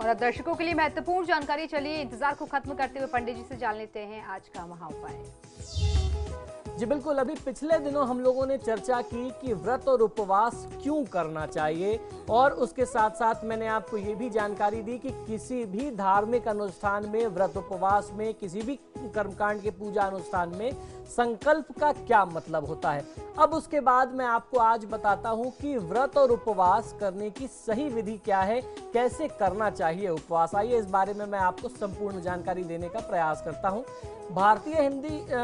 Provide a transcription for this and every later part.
और अब दर्शकों के लिए महत्वपूर्ण जानकारी, चलिए इंतजार को खत्म करते हुए पंडित जी से जान लेते हैं आज का महाउपाय। जी बिल्कुल, अभी पिछले दिनों हम लोगों ने चर्चा की कि व्रत और उपवास क्यों करना चाहिए, और उसके साथ साथ मैंने आपको ये भी जानकारी दी कि किसी भी धार्मिक अनुष्ठान में, व्रत उपवास में, किसी भी कर्मकांड के पूजा अनुष्ठान में संकल्प का क्या मतलब होता है। अब उसके बाद मैं आपको आज बताता हूं कि व्रत और उपवास करने की सही विधि क्या है, कैसे करना चाहिए उपवास। आइए इस बारे में मैं आपको संपूर्ण जानकारी देने का प्रयास करता हूं। भारतीय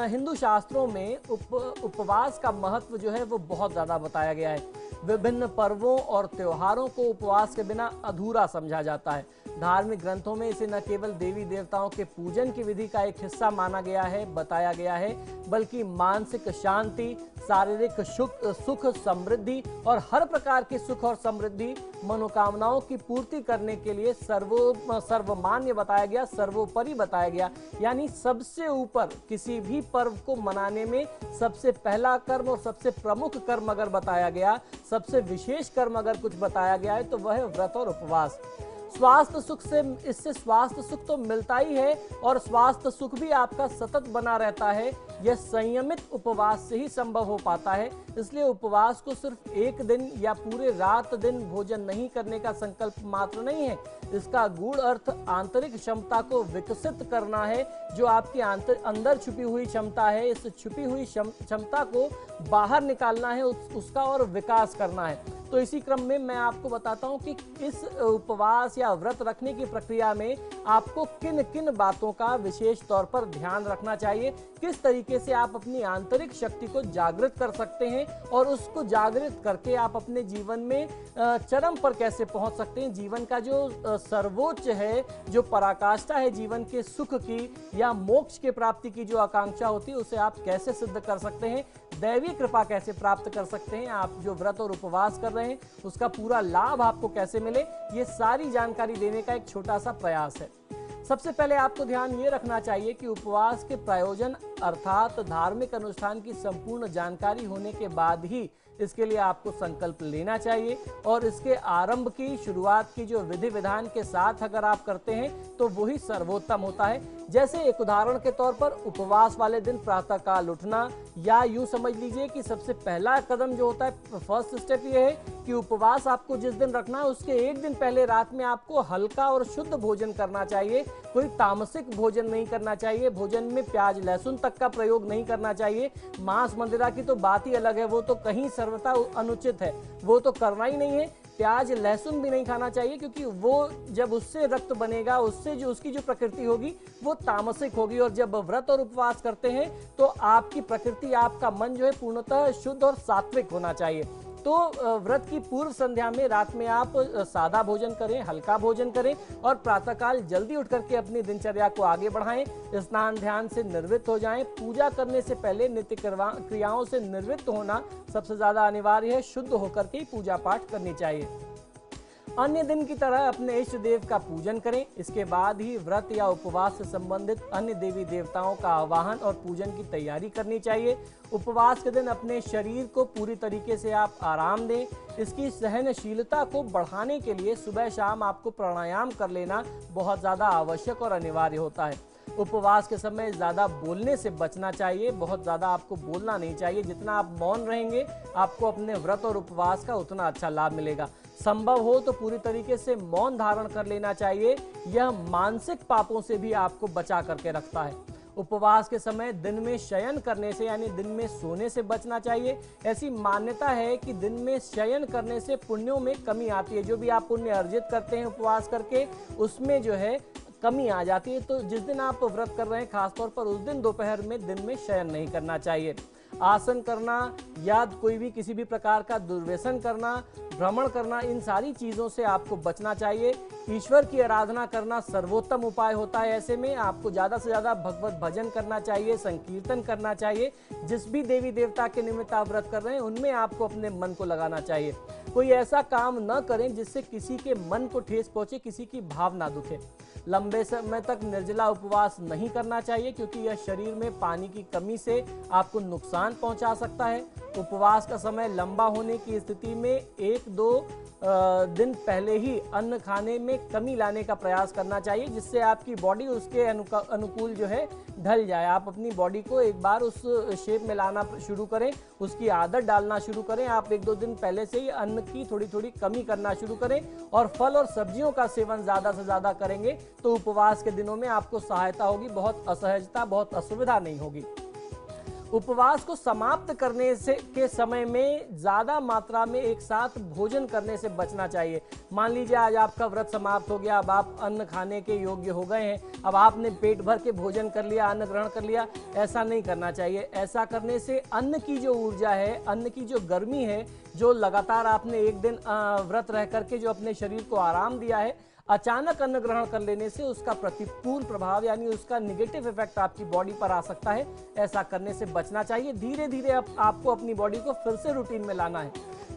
हिंदू शास्त्रों में उपवास का महत्व जो है वो बहुत ज़्यादा बताया गया है। विभिन्न पर्वों और त्योहारों को उपवास के बिना अधूरा समझा जाता है। धार्मिक ग्रंथों में इसे न केवल देवी देवताओं के पूजन की विधि का एक हिस्सा माना गया है, बताया गया है, बल्कि मानसिक शांति, शारीरिक सुख समृद्धि और हर प्रकार की सुख और समृद्धि मनोकामनाओं की पूर्ति करने के लिए सर्वमान्य बताया गया, सर्वोपरि बताया गया। यानी सबसे ऊपर किसी भी पर्व को मनाने में सबसे पहला कर्म और सबसे प्रमुख कर्म अगर बताया गया, सबसे विशेष कर्म अगर कुछ बताया गया है तो वह है व्रत और उपवास। स्वास्थ्य सुख से, इससे स्वास्थ्य सुख तो मिलता ही है और स्वास्थ्य सुख भी आपका सतत बना रहता है। यह संयमित उपवास से ही संभव हो पाता है। इसलिए उपवास को सिर्फ एक दिन या पूरे रात दिन भोजन नहीं करने का संकल्प मात्र नहीं है। इसका गूढ़ अर्थ आंतरिक क्षमता को विकसित करना है। जो आपकी अंदर छुपी हुई क्षमता है, इस छुपी हुई क्षमता को बाहर निकालना है, उसका और विकास करना है। तो इसी क्रम में मैं आपको बताता हूं कि इस उपवास या व्रत रखने की प्रक्रिया में आपको किन किन बातों का विशेष तौर पर ध्यान रखना चाहिए, किस तरीके से आप अपनी आंतरिक शक्ति को जागृत कर सकते हैं और उसको जागृत करके आप अपने जीवन में चरम पर कैसे पहुंच सकते हैं। जीवन का जो सर्वोच्च है, जो पराकाष्ठा है जीवन के सुख की या मोक्ष के प्राप्ति की जो आकांक्षा होती है, उसे आप कैसे सिद्ध कर सकते हैं, दैवीय कृपा कैसे प्राप्त कर सकते हैं, आप जो व्रत और उपवास कर रहे हैं उसका पूरा लाभ आपको कैसे मिले, ये सारी जानकारी देने का एक छोटा सा प्रयास है। सबसे पहले आपको ध्यान ये रखना चाहिए कि उपवास के प्रयोजन अर्थात धार्मिक अनुष्ठान की संपूर्ण जानकारी होने के बाद ही इसके लिए आपको संकल्प लेना चाहिए, और इसके आरंभ की, शुरुआत की जो विधि विधान के साथ अगर आप करते हैं तो वही सर्वोत्तम होता है। जैसे एक उदाहरण के तौर पर उपवास वाले दिन प्रातःकाल उठना, या यूं समझ लीजिए कि सबसे पहला कदम जो होता है, फर्स्ट स्टेप ये है कि उपवास आपको जिस दिन रखना है उसके एक दिन पहले रात में आपको हल्का और शुद्ध भोजन करना चाहिए। कोई तामसिक भोजन नहीं करना चाहिए। भोजन में प्याज लहसुन तक का प्रयोग नहीं करना चाहिए। मांस मदिरा की तो बात ही अलग है, वो तो कहीं सर्वथा अनुचित है, वो तो करना ही नहीं है। प्याज लहसुन भी नहीं खाना चाहिए, क्योंकि वो जब उससे रक्त बनेगा, उससे जो उसकी जो प्रकृति होगी वो तामसिक होगी। और जब व्रत और उपवास करते हैं तो आपकी प्रकृति, आपका मन जो है पूर्णतः शुद्ध और सात्विक होना चाहिए। तो व्रत की पूर्व संध्या में रात में आप सादा भोजन करें, हल्का भोजन करें, और प्रातःकाल जल्दी उठ करके अपनी दिनचर्या को आगे बढ़ाएं। स्नान ध्यान से निवृत्त हो जाएं। पूजा करने से पहले नित्य क्रियाओं से निवृत्त होना सबसे ज्यादा अनिवार्य है। शुद्ध होकर के ही पूजा पाठ करनी चाहिए। अन्य दिन की तरह अपने इष्ट देव का पूजन करें। इसके बाद ही व्रत या उपवास से संबंधित अन्य देवी देवताओं का आवाहन और पूजन की तैयारी करनी चाहिए। उपवास के दिन अपने शरीर को पूरी तरीके से आप आराम दें। इसकी सहनशीलता को बढ़ाने के लिए सुबह शाम आपको प्राणायाम कर लेना बहुत ज़्यादा आवश्यक और अनिवार्य होता है। उपवास के समय ज़्यादा बोलने से बचना चाहिए। बहुत ज़्यादा आपको बोलना नहीं चाहिए। जितना आप मौन रहेंगे, आपको अपने व्रत और उपवास का उतना अच्छा लाभ मिलेगा। संभव हो तो पूरी तरीके से मौन धारण कर लेना चाहिए। यह मानसिक पापों से भी आपको बचा करके रखता है। उपवास के समय दिन में शयन करने से, यानी दिन में सोने से बचना चाहिए। ऐसी मान्यता है कि दिन में शयन करने से पुण्यों में कमी आती है। जो भी आप पुण्य अर्जित करते हैं उपवास करके, उसमें जो है कमी आ जाती है। तो जिस दिन आप व्रत कर रहे हैं, खासतौर पर उस दिन दोपहर में दिन में शयन नहीं करना चाहिए। आसन करना या कोई भी किसी भी प्रकार का दुर्व्यसन करना, भ्रमण करना, इन सारी चीज़ों से आपको बचना चाहिए। ईश्वर की आराधना करना सर्वोत्तम उपाय होता है। ऐसे में आपको ज़्यादा से ज़्यादा भगवत भजन करना चाहिए, संकीर्तन करना चाहिए। जिस भी देवी देवता के निमित्त आप व्रत कर रहे हैं उनमें आपको अपने मन को लगाना चाहिए। कोई ऐसा काम न करें जिससे किसी के मन को ठेस पहुँचे, किसी की भावना दुखे। लंबे समय तक निर्जला उपवास नहीं करना चाहिए, क्योंकि यह शरीर में पानी की कमी से आपको नुकसान पहुंचा सकता है। उपवास का समय लंबा होने की स्थिति में 1-2 दिन पहले ही अन्न खाने में कमी लाने का प्रयास करना चाहिए, जिससे आपकी बॉडी उसके अनुकूल जो है ढल जाए। आप अपनी बॉडी को एक बार उस शेप में लाना शुरू करें, उसकी आदत डालना शुरू करें। आप 1-2 दिन पहले से ही अन्न की थोड़ी थोड़ी कमी करना शुरू करें और फल और सब्जियों का सेवन ज़्यादा से ज़्यादा करेंगे तो उपवास के दिनों में आपको सहायता होगी, बहुत असहजता, बहुत असुविधा नहीं होगी। उपवास को समाप्त करने से के समय में ज़्यादा मात्रा में एक साथ भोजन करने से बचना चाहिए। मान लीजिए आज आपका व्रत समाप्त हो गया, अब आप अन्न खाने के योग्य हो गए हैं, अब आपने पेट भर के भोजन कर लिया, अन्न ग्रहण कर लिया, ऐसा नहीं करना चाहिए। ऐसा करने से अन्न की जो ऊर्जा है, अन्न की जो गर्मी है, जो लगातार आपने एक दिन व्रत रह करके जो अपने शरीर को आराम दिया है, अचानक अन्न ग्रहण कर लेने से उसका प्रतिकूल प्रभाव यानी उसका निगेटिव इफेक्ट आपकी बॉडी पर आ सकता है। ऐसा करने से बचना चाहिए। धीरे धीरे आपको अपनी बॉडी को फिर से रूटीन में लाना है।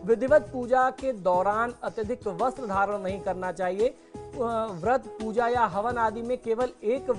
विधिवत पूजा के दौरान अत्यधिक वस्त्र धारण नहीं करना चाहिए। व्रत, पूजा या हवन आदि में केवल एक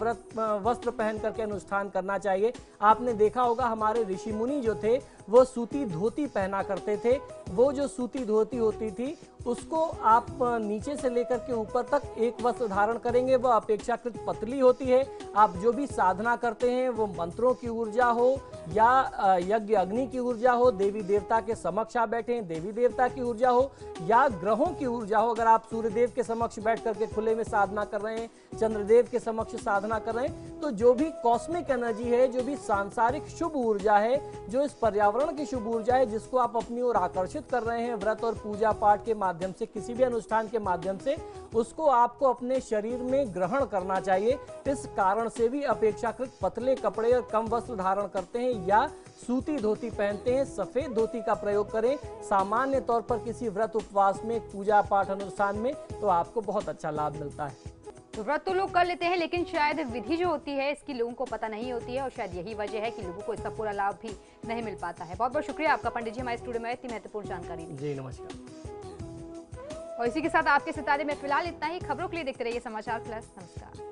वस्त्र पहन करके अनुष्ठान करना चाहिए। आपने देखा होगा हमारे ऋषि मुनि जो थे वो सूती धोती पहना करते थे। वो जो सूती धोती होती थी उसको आप नीचे से लेकर के ऊपर तक एक वस्त्र धारण करेंगे, वह अपेक्षाकृत पतली होती है। आप जो भी साधना करते हैं वो मंत्रों की ऊर्जा हो या यज्ञ अग्नि की ऊर्जा हो, देवी देवता के समक्ष आप बैठे हैं, देवी देवता की ऊर्जा हो या ग्रहों की ऊर्जा हो। अगर आप सूर्यदेव के समक्ष बैठ करके खुले में साधना कर रहे हैं, चंद्रदेव के समक्ष साधना कर रहे हैं, तो जो भी कॉस्मिक एनर्जी है, जो भी सांसारिक शुभ ऊर्जा है, जो इस पर्यावरण की शुभ ऊर्जा है, जिसको आप अपनी ओर आकर्षित कर रहे हैं व्रत और पूजा पाठ के माध्यम से, किसी भी अनुष्ठान के माध्यम से, उसको आपको अपने शरीर में ग्रहण करना चाहिए। इस कारण से भी अपेक्षाकृत पतले कपड़े और कम वस्त्र धारण करते हैं या सूती धोती पहनते हैं, सफेद धोती का प्रयोग करें सामान्य तौर पर किसी व्रत उपवास में, पूजा पाठ अनुष्ठान में, तो आपको बहुत अच्छा लाभ मिलता है। तो व्रत तो लोग कर लेते हैं लेकिन शायद विधि जो होती है इसकी लोगों को पता नहीं होती है और शायद यही वजह है कि लोगों को इसका पूरा लाभ भी नहीं मिल पाता है। बहुत बहुत शुक्रिया आपका पंडित जी, हमारे स्टूडियो में इतनी महत्वपूर्ण जानकारी दी। जी नमस्कार। और इसी के साथ आपके सितारे में फिलहाल इतना ही। खबरों के लिए देखते रहिए समाचार प्लस। नमस्कार।